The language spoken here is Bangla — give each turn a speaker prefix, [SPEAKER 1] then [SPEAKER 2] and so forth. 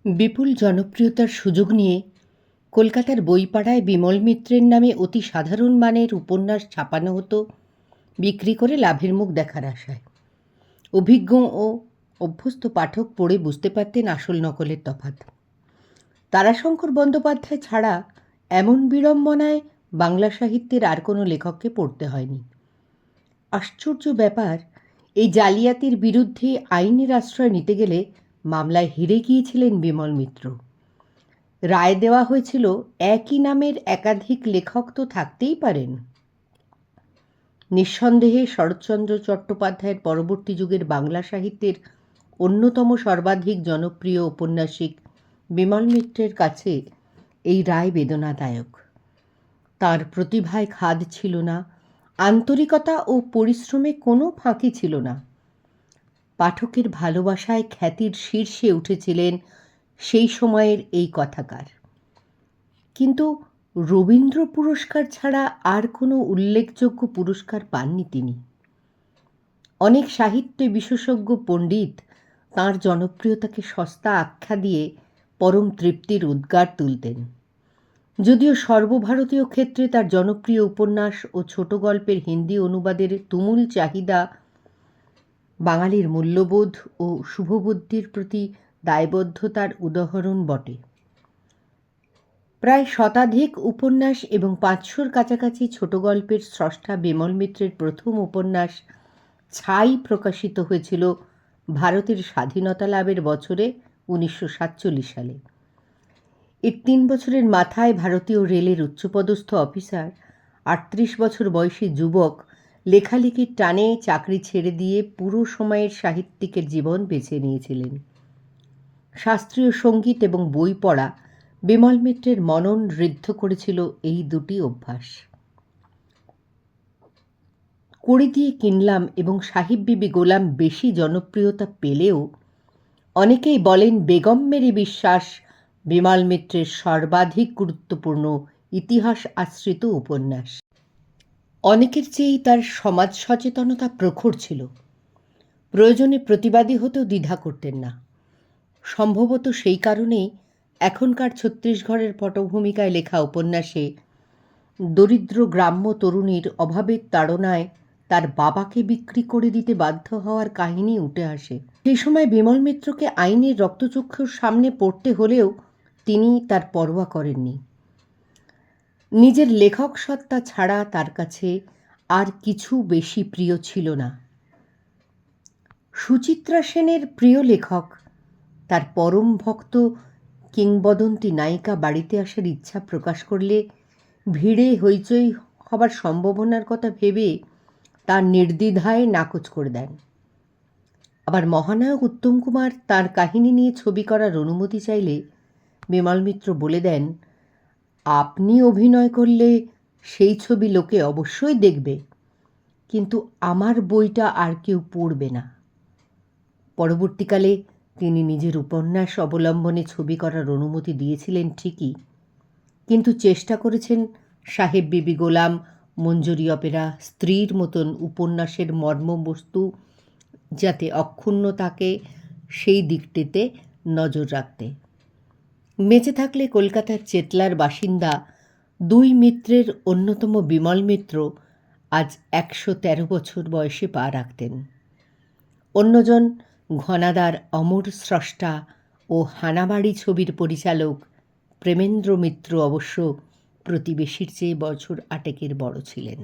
[SPEAKER 1] বিপুল জনপ্রিয়তার সুযোগ নিয়ে কলকাতার বইপাড়ায় বিমল মিত্রের নামে অতি সাধারণ মানের উপন্যাস ছাপানো হতো বিক্রি করে লাভের মুখ দেখার আশায়। অভিজ্ঞ ও অভ্যস্ত পাঠক পড়ে বুঝতে পারতেন আসল নকলের তফাৎ। তারাশঙ্কর বন্দ্যোপাধ্যায় ছাড়া এমন বিড়ম্বনায় বাংলা সাহিত্যের আর কোনো লেখককে পড়তে হয়নি। আশ্চর্য ব্যাপার, এই জালিয়াতির বিরুদ্ধে আইনের আশ্রয় নিতে গেলে মামলায় হেরে গিয়েছিলেন বিমল মিত্র। রায় দেওয়া হয়েছিল একই নামের একাধিক লেখক তো থাকতেই পারেন। নিঃসন্দেহে শরৎচন্দ্র চট্টোপাধ্যায়ের পরবর্তী যুগের বাংলা সাহিত্যের অন্যতম সর্বাধিক জনপ্রিয় ঔপন্যাসিক বিমল মিত্রের কাছে এই রায় বেদনাদায়ক। তার প্রতিভায় খাদ ছিল না, আন্তরিকতা ও পরিশ্রমে কোনো ফাঁকি ছিল না। পাঠকের ভালোবাসায় খ্যাতির শীর্ষে উঠেছিলেন সেই সময়ের এই কথাকার। কিন্তু রবীন্দ্র পুরস্কার ছাড়া আর কোনো উল্লেখযোগ্য পুরস্কার পাননি তিনি। অনেক সাহিত্য বিশেষজ্ঞ পণ্ডিত তাঁর জনপ্রিয়তাকে সস্তা আখ্যা দিয়ে পরম তৃপ্তির উদ্গার তুলতেন। যদিও সর্বভারতীয় ক্ষেত্রে তার জনপ্রিয় উপন্যাস ও ছোট গল্পের হিন্দি অনুবাদের তুমুল চাহিদা বাঙালির মূল্যবোধ ও শুভবুদ্ধির প্রতি দায়বদ্ধতার উদাহরণ বটে। প্রায় শতাধিক উপন্যাস এবং 500-র কাছাকাছি ছোট গল্পের স্রষ্টা বিমল মিত্রের প্রথম উপন্যাস ছাই প্রকাশিত হয়েছিল ভারতের স্বাধীনতা লাভের বছরে 1947 সালে। এর 3 বছরের মাথায় ভারতীয় রেলের উচ্চপদস্থ অফিসার 38 বছর বয়সী যুবক লেখালেখির টানে চাকরি ছেড়ে দিয়ে পুরো সময়ের সাহিত্যিকের জীবন বেছে নিয়েছিলেন। শাস্ত্রীয় সঙ্গীত এবং বই পড়া বিমল মিত্রের মনন ঋদ্ধ করেছিল এই দুটি অভ্যাস। কড়ি দিয়ে কিনলাম এবং সাহিব বিবি গোলাম বেশি জনপ্রিয়তা পেলেও অনেকেই বলেন বেগম মেরি বিশ্বাস বিমল মিত্রের সর্বাধিক গুরুত্বপূর্ণ ইতিহাস আশ্রিত উপন্যাস। অনেকের চেয়েই তার সমাজ সচেতনতা প্রখর ছিল। প্রয়োজনে প্রতিবাদী হতেও দ্বিধা করতেন না। সম্ভবত সেই কারণেই এখনকার ছত্তিশগড়ের পটভূমিকায় লেখা উপন্যাসে দরিদ্র গ্রাম্য তরুণীর অভাবের তাড়নায় তার বাবাকে বিক্রি করে দিতে বাধ্য হওয়ার কাহিনী উঠে আসে। সেই সময় বিমল মিত্রকে আইনের রক্তচক্ষুর সামনে পড়তে হলেও তিনি তার পরোয়া করেননি। নিজের লেখক সত্তা ছাড়া তার কাছে আর কিছু বেশি প্রিয় ছিল না। সুচিত্রা সেনের প্রিয় লেখক তার পরম ভক্ত কিংবদন্তি নায়িকা বাড়িতে আসার ইচ্ছা প্রকাশ করলে ভিড়ে হইচই হবার সম্ভাবনার কথা ভেবে তার নির্দ্বিধায় নাকচ করে দেন। আবার মহানায়ক উত্তম কুমার তার কাহিনী নিয়ে ছবি করার অনুমতি চাইলে বিমল মিত্র বলে দেন, আপনি অভিনয় করলে সেই ছবি লোকে অবশ্যই দেখবে, কিন্তু আমার বইটা আর কেউ পড়বে না। পরবর্তীকালে তিনি নিজের উপন্যাস অবলম্বনে ছবি করার অনুমতি দিয়েছিলেন ঠিকই, কিন্তু চেষ্টা করেছেন সাহেব বিবি গোলাম, মঞ্জুরি অপেরা, স্ত্রীর মতন উপন্যাসের মর্মবস্তু যাতে অক্ষুণ্ণ থাকে সেই দিকটিতে নজর রাখতে। বেঁচে থাকলে কলকাতার চেতলার বাসিন্দা দুই মিত্রের অন্যতম বিমল মিত্র আজ 113 বছর বয়সে পা রাখতেন। অন্যজন ঘনাদার অমর স্রষ্টা ও হানাবাড়ি ছবির পরিচালক প্রেমেন্দ্র মিত্র অবশ্য প্রতিবেশীর চেয়ে বছর 8 বড় ছিলেন।